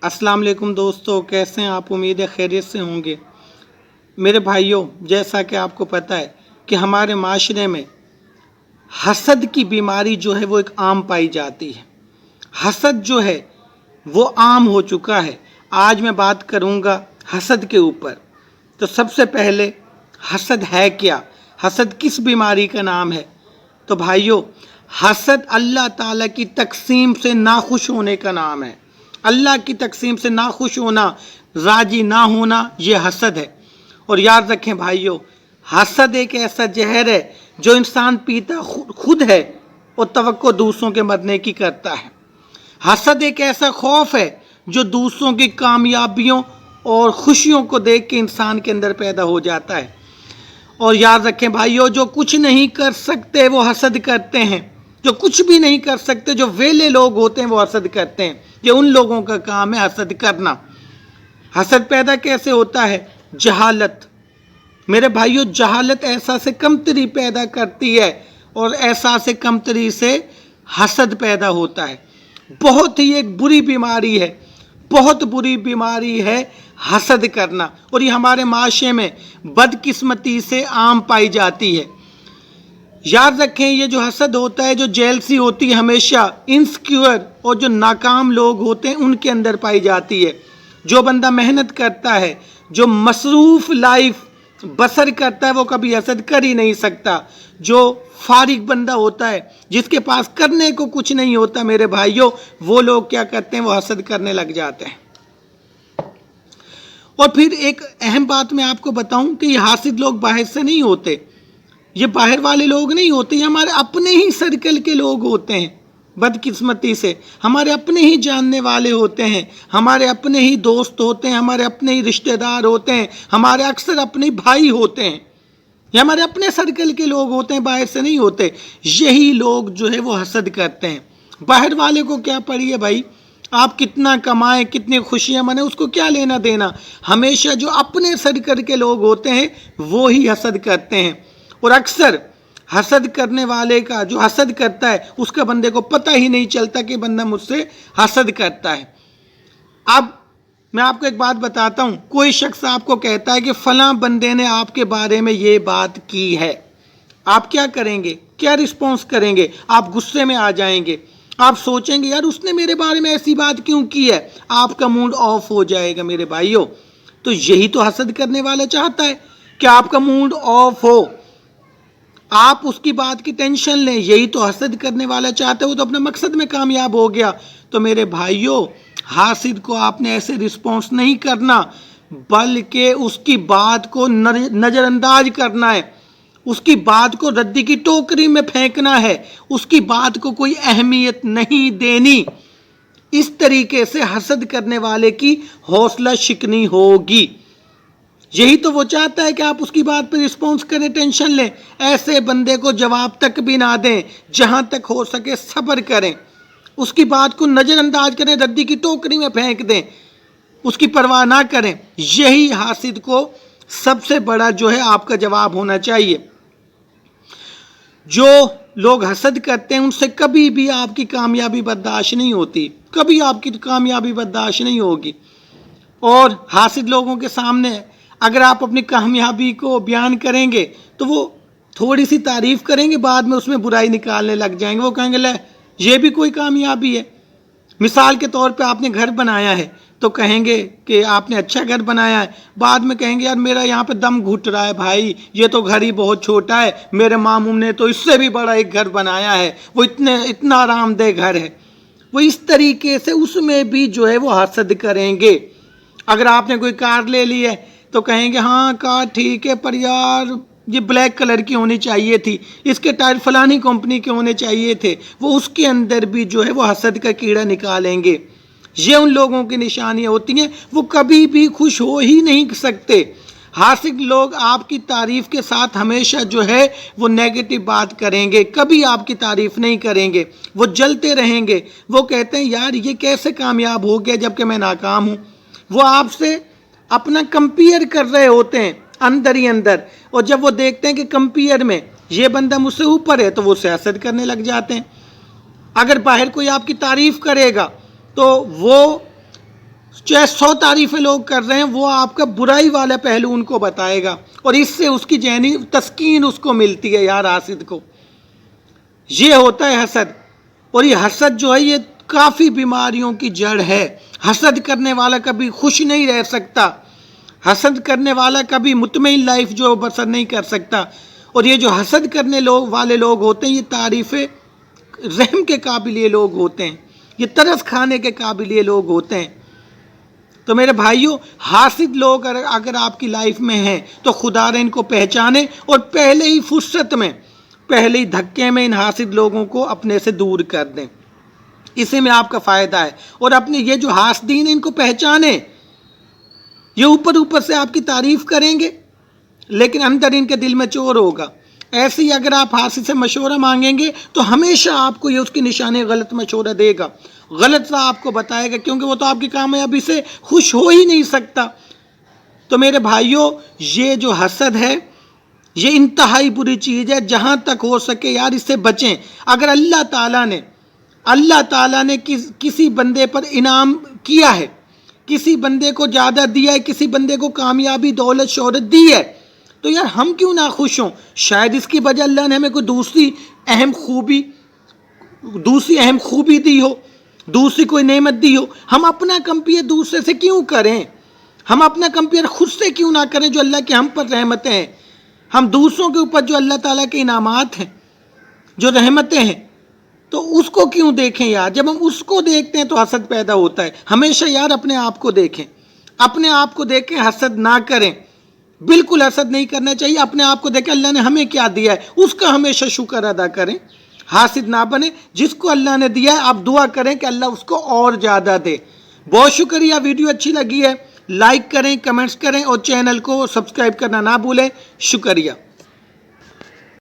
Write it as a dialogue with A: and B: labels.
A: अस्सलाम वालेकुम दोस्तों, कैसे हैं आप? उम्मीद है खैरियत से होंगे। मेरे भाइयों, जैसा कि आपको पता है कि हमारे माशरे में हसद की बीमारी जो है वो एक आम पाई जाती है। हसद जो है वो आम हो चुका है। आज मैं बात करूंगा हसद के ऊपर। तो सबसे पहले हसद है क्या? हसद किस बीमारी का नाम है? तो भाइयों, हसद अल्लाह ताला की तकसीम से नाखुश होने का नाम है। अल्लाह की तकसीम से नाखुश होना, राजी ना होना, ये हसद है। और याद रखें भाइयों, हसद एक ऐसा जहर है जो इंसान पीता खुद है और तवक्को दूसरों के मरने की करता है। हसद एक ऐसा खौफ है जो दूसरों की कामयाबियों और खुशियों को देख के इंसान के अंदर पैदा हो जाता है। और याद रखें भाइयों, जो कुछ नहीं कर सकते वो हसद करते हैं। जो कुछ भी नहीं कर सकते, जो वेले लोग होते हैं, वो हसद करते हैं। ये उन लोगों का काम है हसद करना। हसद पैदा कैसे होता है? जहालत। मेरे भाइयों, जहालत एहसास से कमतरी पैदा करती है और एहसास से कमतरी से हसद पैदा होता है। बहुत ही एक बुरी बीमारी है, बहुत बुरी बीमारी है हसद करना। और ये हमारे माशरे में बदकिस्मती से आम पाई जाती है। याद रखें, ये जो हसद होता है, जो जेलसी होती है, हमेशा इनसिक्योर और जो नाकाम लोग होते हैं उनके अंदर पाई जाती है। जो बंदा मेहनत करता है, जो मसरूफ लाइफ बसर करता है, वो कभी हसद कर ही नहीं सकता। जो फारिग बंदा होता है, जिसके पास करने को कुछ नहीं होता, मेरे भाइयों, वो लोग क्या करते हैं? वो हसद करने लग जाते हैं। और फिर एक अहम बात मैं आपको बताऊं कि ये हासिद लोग बाहर से नहीं होते, ये बाहर वाले लोग नहीं होते, ये हमारे अपने ही सर्कल के लोग होते हैं। बदकिस्मती से हमारे अपने ही जानने वाले होते हैं, हमारे अपने ही दोस्त होते हैं, हमारे अपने ही रिश्तेदार होते हैं, हमारे अक्सर अपने भाई होते हैं। ये हमारे अपने सर्कल के लोग होते हैं, बाहर से नहीं होते। यही लोग जो है वो हसद करते हैं। बाहर वाले को क्या पड़ी है भाई? आप कितना कमाएं, कितनी खुशियां मनाएं, उसको क्या लेना देना। हमेशा जो अपने सर्कल के लोग होते हैं वो ही हसद करते हैं। और अक्सर हसद करने वाले का, जो हसद करता है, उसका बंदे को पता ही नहीं चलता कि बंदा मुझसे हसद करता है। अब मैं आपको एक बात बताता हूं। कोई शख्स आपको कहता है कि फलां बंदे ने आपके बारे में ये बात की है, आप क्या करेंगे? क्या रिस्पॉन्स करेंगे? आप गुस्से में आ जाएंगे। आप सोचेंगे यार उसने मेरे बारे में ऐसी बात क्यों की है। आपका मूड ऑफ हो जाएगा मेरे भाइयों। तो यही तो हसद करने वाला चाहता है कि आपका मूड ऑफ हो, आप उसकी बात की टेंशन लें। यही तो हसद करने वाला चाहता है। वो तो अपने मकसद में कामयाब हो गया। तो मेरे भाइयों, हासिद को आपने ऐसे रिस्पॉन्स नहीं करना, बल्कि उसकी बात को नज़रअंदाज करना है, उसकी बात को रद्दी की टोकरी में फेंकना है, उसकी बात को कोई अहमियत नहीं देनी। इस तरीके से हसद करने वाले की हौसला शिकनी होगी। यही तो वो चाहता है कि आप उसकी बात पर रिस्पॉन्स करें, टेंशन लें। ऐसे बंदे को जवाब तक भी ना दें। जहां तक हो सके सब्र करें, उसकी बात को नज़रअंदाज करें, रद्दी की टोकरी में फेंक दें, उसकी परवाह ना करें। यही हासिद को सबसे बड़ा जो है आपका जवाब होना चाहिए। जो लोग हसद करते हैं उनसे कभी भी आपकी कामयाबी बर्दाश्त नहीं होती, कभी आपकी कामयाबी बर्दाश्त नहीं होगी। और हासिद लोगों के सामने अगर आप अपनी कामयाबी को बयान करेंगे तो वो थोड़ी सी तारीफ करेंगे, बाद में उसमें बुराई निकालने लग जाएंगे। वो कहेंगे ले ये भी कोई कामयाबी है। मिसाल के तौर पे आपने घर बनाया है तो कहेंगे कि आपने अच्छा घर बनाया है, बाद में कहेंगे यार मेरा यहाँ पे दम घुट रहा है भाई, ये तो घर ही बहुत छोटा है, मेरे मामू ने तो इससे भी बड़ा एक घर बनाया है, वो इतना आरामदेह घर है। वो इस तरीके से उसमें भी जो है वो हसद करेंगे। अगर आपने कोई कार ले ली है तो कहेंगे हाँ कार ठीक है, पर यार ये ब्लैक कलर की होनी चाहिए थी, इसके टायर फलानी कंपनी के होने चाहिए थे। वो उसके अंदर भी जो है वो हसद का कीड़ा निकालेंगे। ये उन लोगों की निशानियां होती हैं, वो कभी भी खुश हो ही नहीं सकते। हासिद लोग आपकी तारीफ के साथ हमेशा जो है वो नेगेटिव बात करेंगे, कभी आपकी तारीफ नहीं करेंगे। वो जलते रहेंगे। वो कहते हैं यार ये कैसे कामयाब हो गया जबकि मैं नाकाम हूँ। वो आपसे अपना कंपेयर कर रहे होते हैं अंदर ही अंदर। और जब वो देखते हैं कि कंपेयर में ये बंदा मुझसे ऊपर है तो वो उससे हसद करने लग जाते हैं। अगर बाहर कोई आपकी तारीफ करेगा तो वो چاہے 100 تعریفیں لوگ کر رہے ہیں، وہ آپ کا برائی والا پہلو ان کو بتائے گا، اور اس سے اس کی ذہنی تسکین اس کو ملتی ہے یار حاسد کو۔ یہ ہوتا ہے حسد، اور یہ حسد جو ہے یہ کافی بیماریوں کی جڑ ہے۔ حسد کرنے والا کبھی خوش نہیں رہ سکتا، حسد کرنے والا کبھی مطمئن لائف جو بسر نہیں کر سکتا۔ اور یہ جو حسد کرنے والے لوگ ہوتے ہیں، یہ تعریف رحم کے قابل یہ لوگ ہوتے ہیں، یہ ترس کھانے کے قابل یہ لوگ ہوتے ہیں۔ تو میرے بھائیوں، حاسد لوگ اگر آپ کی لائف میں ہیں تو خدا رے ان کو پہچانیں، اور پہلے ہی فرصت میں، پہلے ہی دھکے میں ان حاسد لوگوں کو اپنے سے دور کر دیں، اسی میں آپ کا فائدہ ہے۔ اور اپنے یہ جو حاسدین ہیں ان کو پہچانیں، یہ اوپر سے آپ کی تعریف کریں گے لیکن اندر ان کے دل میں چور ہوگا۔ ایسے ہی اگر آپ حاسد سے مشورہ مانگیں گے تو ہمیشہ آپ کو یہ اس کی نشانی غلط مشورہ دے گا، غلط سا آپ کو بتائے گا، کیونکہ وہ تو آپ کی کامیابی سے خوش ہو ہی نہیں سکتا۔ تو میرے بھائیوں، یہ جو حسد ہے یہ انتہائی بری چیز ہے، جہاں تک ہو سکے یار اس سے بچیں۔ اگر اللہ تعالیٰ نے کسی بندے پر انعام کیا ہے، کسی بندے کو زیادہ دیا ہے، کسی بندے کو کامیابی، دولت، شہرت دی ہے، تو یار ہم کیوں نہ خوش ہوں؟ شاید اس کی وجہ اللہ نے ہمیں کوئی دوسری اہم خوبی دی ہو، دوسری کوئی نعمت دی ہو۔ ہم اپنا کمپیئر دوسرے سے کیوں کریں؟ ہم اپنا کمپیئر خود سے کیوں نہ کریں جو اللہ کی ہم پر رحمتیں ہیں؟ ہم دوسروں کے اوپر جو اللہ تعالیٰ کے انعامات ہیں، جو رحمتیں ہیں، تو اس کو کیوں دیکھیں یار؟ جب ہم اس کو دیکھتے ہیں تو حسد پیدا ہوتا ہے۔ ہمیشہ یار اپنے آپ کو دیکھیں، اپنے آپ کو دیکھیں، حسد نہ کریں، بالکل حسد نہیں کرنا چاہیے۔ اپنے آپ کو دیکھیں اللہ نے ہمیں کیا دیا ہے، اس کا ہمیشہ شکر ادا کریں، حاسد نہ بنے۔ جس کو اللہ نے دیا ہے آپ دعا کریں کہ اللہ اس کو اور زیادہ دے۔ بہت شکریہ، ویڈیو اچھی لگی ہے لائک کریں، کمنٹس کریں، اور چینل کو سبسکرائب کرنا نہ بھولیں۔ شکریہ۔